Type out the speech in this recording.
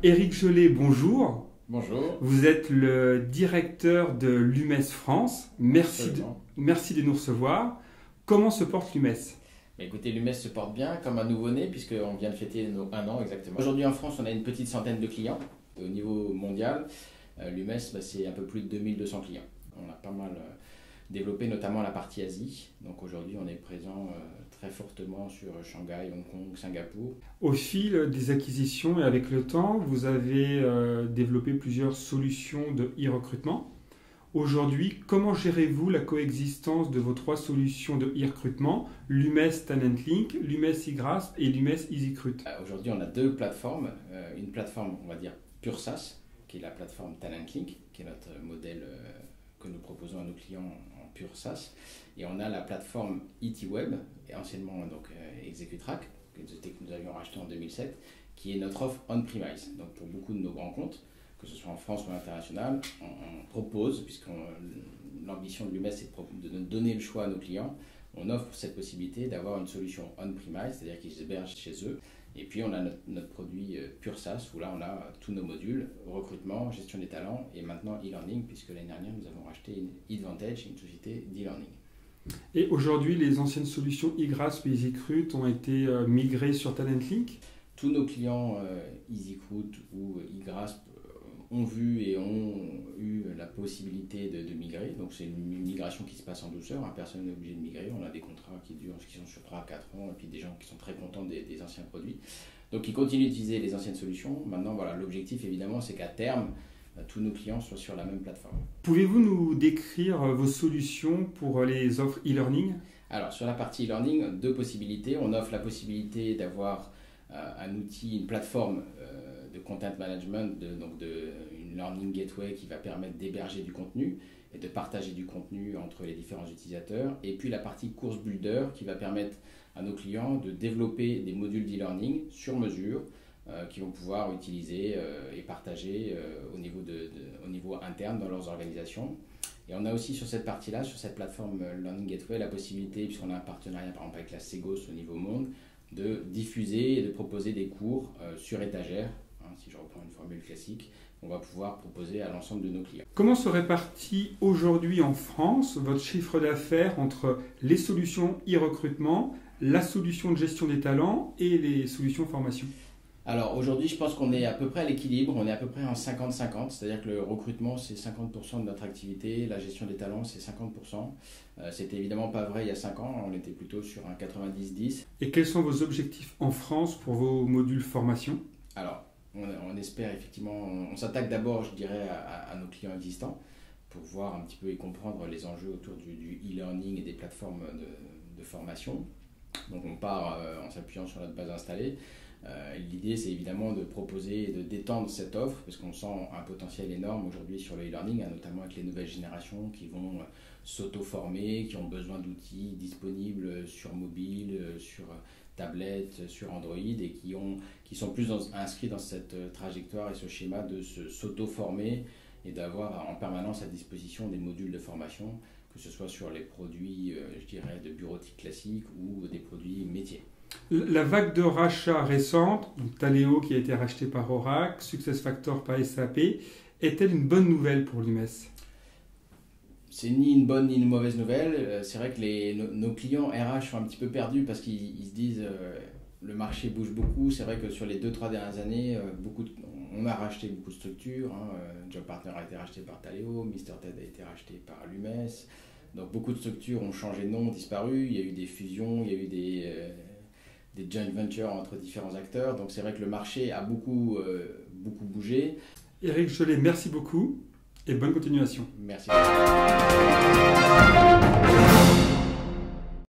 Éric Jolet, bonjour. Bonjour. Vous êtes le directeur de l'UMES France. Merci de nous recevoir. Comment se porte l'UMES? Écoutez, l'UMES se porte bien comme un nouveau-né puisqu'on vient de fêter nos 1 an exactement. Aujourd'hui en France, on a une petite centaine de clients. Au niveau mondial, l'UMES, c'est un peu plus de 2200 clients. On a pas mal développé notamment la partie Asie. Donc aujourd'hui, on est présent très fortement sur Shanghai, Hong Kong, Singapour. Au fil des acquisitions et avec le temps, vous avez développé plusieurs solutions de e-recrutement. Aujourd'hui, comment gérez-vous la coexistence de vos 3 solutions de e-recrutement, l'UMES Talent Link, l'UMES eGrasp et l'UMES EasyCrut? Aujourd'hui, on a 2 plateformes. Une plateforme, on va dire, pure SaaS, qui est la plateforme Talent Link, qui est notre modèle que nous proposons à nos clients en pure SaaS. Et on a la plateforme ETWeb, et anciennement donc Executrack, que nous avions racheté en 2007, qui est notre offre on-premise. Donc pour beaucoup de nos grands comptes, que ce soit en France ou à l'international, on propose, puisque l'ambition de l'UMES c'est de donner le choix à nos clients, on offre cette possibilité d'avoir une solution on-premise, c'est-à-dire qu'ils hébergent chez eux. Et puis on a notre produit pure SaaS, où là on a tous nos modules, recrutement, gestion des talents et maintenant e-learning, puisque l'année dernière nous avons racheté Advantage, une société d'e-learning. Et aujourd'hui, les anciennes solutions eGrasp et EasyCrut ont été migrées sur Talent Link? Tous nos clients EasyCrut ou eGrasp ont vu et ont eu la possibilité de migrer. Donc c'est une migration qui se passe en douceur, personne n'est obligé de migrer. On a des contrats qui sont sur 3 à 4 ans et puis des gens qui sont très contents des anciens produits. Donc ils continuent d'utiliser les anciennes solutions. Maintenant, voilà, l'objectif évidemment, c'est qu'à terme, tous nos clients soient sur la même plateforme. Pouvez-vous nous décrire vos solutions pour les offres e-learning? Alors sur la partie e-learning, 2 possibilités. On offre la possibilité d'avoir un outil, une plateforme de content management, une learning gateway qui va permettre d'héberger du contenu et de partager du contenu entre les différents utilisateurs. Et puis la partie course builder qui va permettre à nos clients de développer des modules d'e-learning sur mesure qui vont pouvoir utiliser et partager au niveau interne dans leurs organisations. Et on a aussi sur cette partie-là, sur cette plateforme Learning Gateway, la possibilité, puisqu'on a un partenariat par exemple avec la Segos au niveau monde, de diffuser et de proposer des cours sur étagère, si je reprends une formule classique, on va pouvoir proposer à l'ensemble de nos clients. Comment se répartit aujourd'hui en France votre chiffre d'affaires entre les solutions e-recrutement, la solution de gestion des talents et les solutions formation? Alors aujourd'hui, je pense qu'on est à peu près à l'équilibre, on est à peu près en 50-50, c'est-à-dire que le recrutement c'est 50% de notre activité, la gestion des talents c'est 50%. C'était évidemment pas vrai il y a 5 ans, on était plutôt sur un 90-10. Et quels sont vos objectifs en France pour vos modules formation? Alors, on espère effectivement, on s'attaque d'abord, je dirais, à nos clients existants pour voir un petit peu et comprendre les enjeux autour du e-learning et des plateformes de formation. Donc on part en s'appuyant sur notre base installée. L'idée c'est évidemment de proposer et de d'étendre cette offre parce qu'on sent un potentiel énorme aujourd'hui sur le e-learning, notamment avec les nouvelles générations qui vont s'auto-former, qui ont besoin d'outils disponibles sur mobile, sur tablette, sur Android et qui sont plus inscrits dans cette trajectoire et ce schéma de s'auto-former et d'avoir en permanence à disposition des modules de formation, que ce soit sur les produits, je dirais, de bureautique classique ou des produits métiers. La vague de rachats récente, donc Taleo qui a été racheté par Oracle, SuccessFactors par SAP, est-elle une bonne nouvelle pour l'UMES? C'est ni une bonne ni une mauvaise nouvelle. C'est vrai que nos clients RH sont un petit peu perdus parce qu'ils se disent le marché bouge beaucoup. C'est vrai que sur les 2-3 dernières années, on a racheté beaucoup de structures. JobPartner a été racheté par Taleo, MrTed a été racheté par l'UMES. Donc beaucoup de structures ont changé de nom, disparu. Il y a eu des fusions, il y a eu des joint ventures entre différents acteurs. Donc c'est vrai que le marché a beaucoup bougé. Éric Jolet, merci beaucoup et bonne continuation. Merci.